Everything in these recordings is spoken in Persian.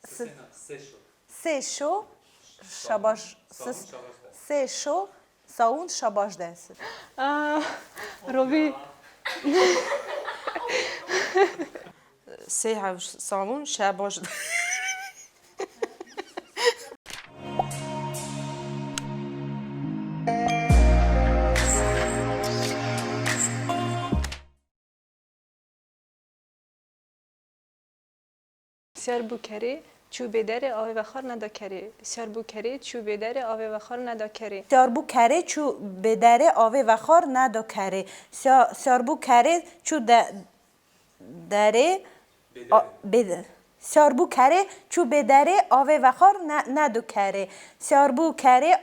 سه شو شباش سه شو ساون شباش دست روی سه ساون شباش سر بوکری چوبه در آوی و خار ندا کری سر بوکری چوبه در آوی و خار ندا کری ساربو کره چو بدره آوه و خار ندو کره ساربو کره چو دره بده ساربو کره چو بدره آوه و خار ندو کره ساربو کره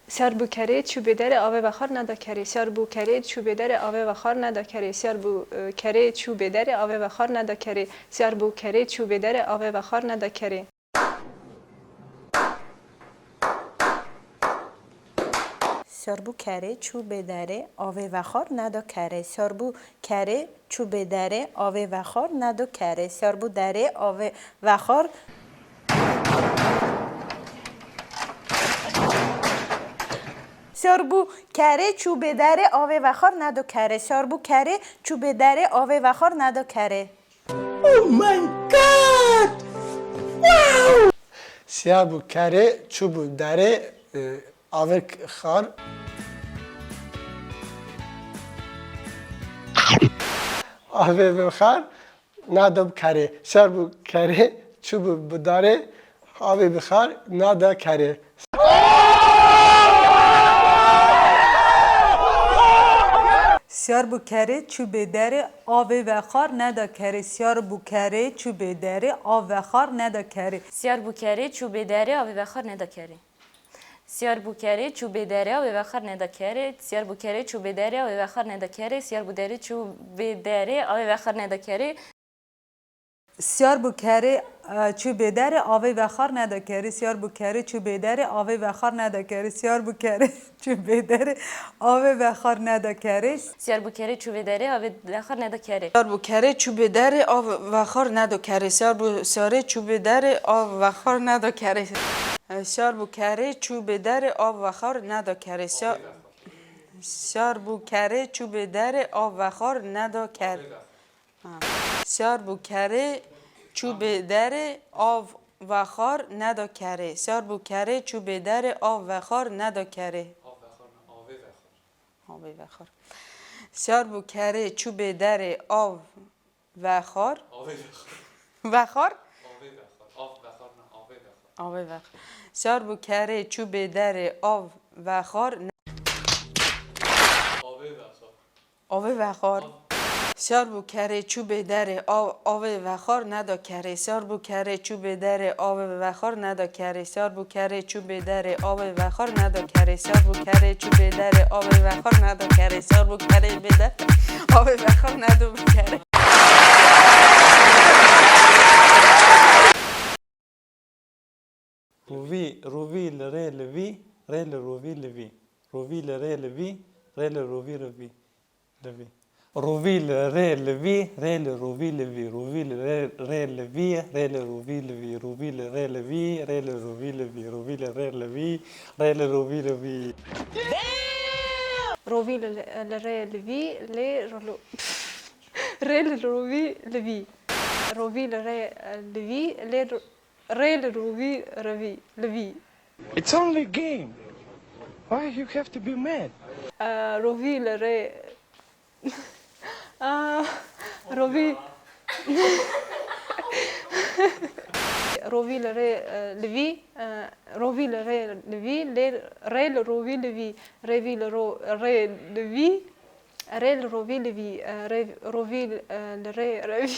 سر بوکری چوبه در آوی و خار ندا کری سر بوکری چوبه در آوی و خار ندا کری سر بوکری چوبه در آوی و خار ندا کری سر بوکری چوبه در آوی و خار ندا کری ساربو کره چو بدره آوه و خار ندو کره ساربو کره چو بدره آوه و خار ندو کره ساربو دره آوه و خار ساربو کره چو بدره آوه و خار ندو کره ساربو کره چو بدره آوه و خار ندو کره Oh my God! Wow! ساربو کره چو بدره آوه خار آوه و خار ندو کره ساربو کره چو بدره آوه و خار ندو کره ساربو کره چو بدره آوه و خار ندو کره ساربو کره چو بدره آوه و خار ندو کره سیار بوکری چوبه داره آوی بخار ندا کری سیار بوکری چوبه داره آوی بخار ندا کری سیار بوکری چوبه داره آوی بخار ندا کری سیار بودری چوبه داره آوی بخار ندا کری ساربو کره چو بدره آوه و خار ندو کره ساربو کره چو بدره آوه و خار ندو کره ساربو کره چو بدره آوه و خار ندو کره سیار بوکری چوبه داره آوی بخار ندا کری سیار بوکره چوبه داره آب و خار ندو کره سیار بوساره چوبه داره آب و خار ندو کره سیار بوکره چوبه داره آب و خار ندو کره سیار بوکره چوبه داره آب و خار ندو کره سیار بوکره چوبه داره آب و خار ندو کره سیار بوکره چوبه داره آب و خار ندو کره آب و خار سیار بوکره چوبه داره آب و خار و خار آب و خار سیار بوکره چوبه داره آب و خار آب و خار سیار بوکره چوبه داره آب و خار ندو کره سیار بوکره چوبه داره آب و خار ندو کره سیار بوکره چوبه داره آب و خار ندو کره سیار بوکره چوبه داره آب و خار ندو کره سیار بوکره بده آب و خار ندو کره روی لره لوی ریل روی لوی روی لره لوی ریل روی لوی روی لره لوی ریل روی لوی روی لره لوی ریل روی لوی روی لره لوی ریل روی لوی روی لره لوی ریل روی لوی روی لره لوی ریل روی لوی روی لره لوی ریل روی لوی It's only a game. Why you have to be mad? روی لره روی روی لره لوی روی لره لوی ریل روی لوی روی لره لوی ریل روی لوی روی لره روی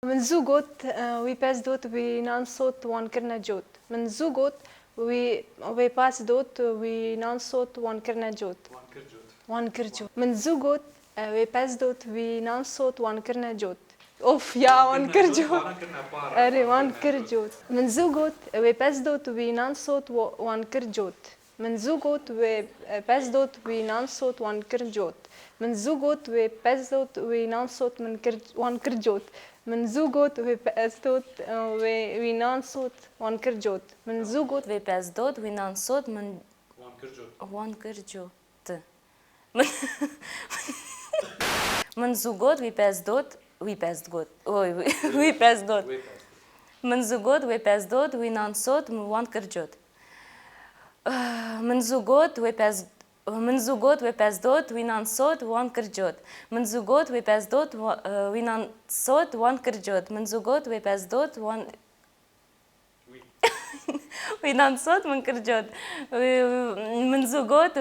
من زوجوت وی پاس دوت وی نان صوت وان كرنا جوت من زوجوت وی پاس دوت وی نان صوت وان كرنا جوت وان كرجوت من زوجوت وی پاس دوت وی نان صوت وان كرنا جوت اوف يا وان كرجوت اري وان كرجوت من زوجوت وی پاس دوت وی نان صوت وان كرجوت من زوجوت وبزدوت ونانصوت وانكرجوت من زوجوت وبزدوت ونانصوت وانكرجوت من زوجوت وبزدوت ونانصوت وانكرجوت من زوجوت ve pezdod ve nansod min wan kirjot min zugot ve pezdod من زوجوت و پزدود و نانسود وان کرجود من زوجوت و پزدود و نانسود وان کرجود من زوجوت و پزدود و نانسود وان کرجود من زوجوت و پزدود وان و نانسود من کرجود من زوجوت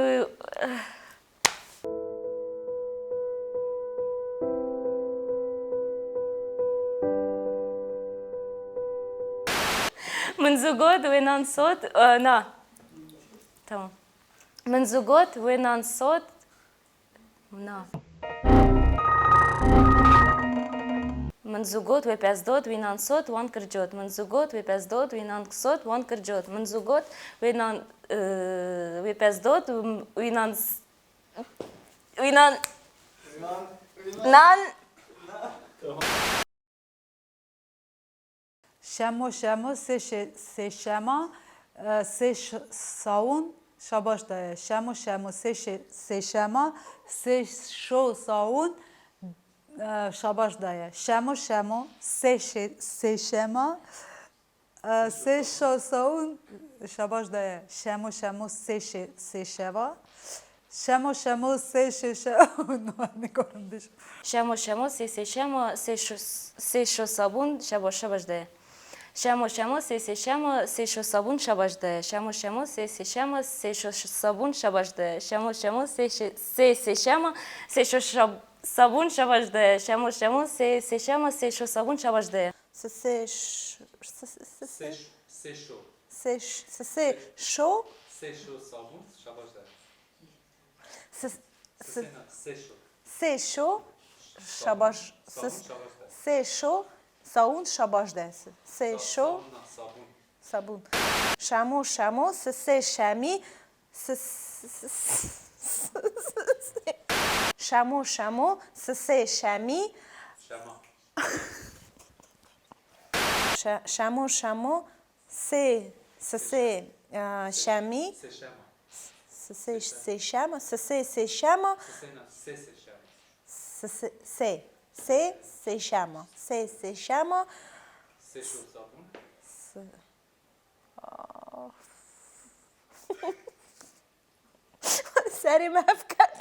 من زوجوت ونانصوت نا تمام من زوجوت ونانصوت نا من زوجوت وبزدود ونانصوت وان كرجوت من زوجوت وبزدود ونانصوت وان كرجوت من زوجوت وبزدود ونان شمو سه شما سه ساون شباش داره شمو سه شما سه شو ساون شباش داره شمو سه شما سه شو ساون شباش داره شمو سه شوا شمو سه شوا نگارم دیش شمو سه شو صابون شباش ده شمو سه شو صابون شباش ده شمو سه شو صابون شباش ده شمو سه شو صابون شباش ده شمو سه شو صابون شباش ده Saun şabaş dersi. Se şo sabun. Şamo se şami şamo se şami şamo se şami se şama se şama سری مفکر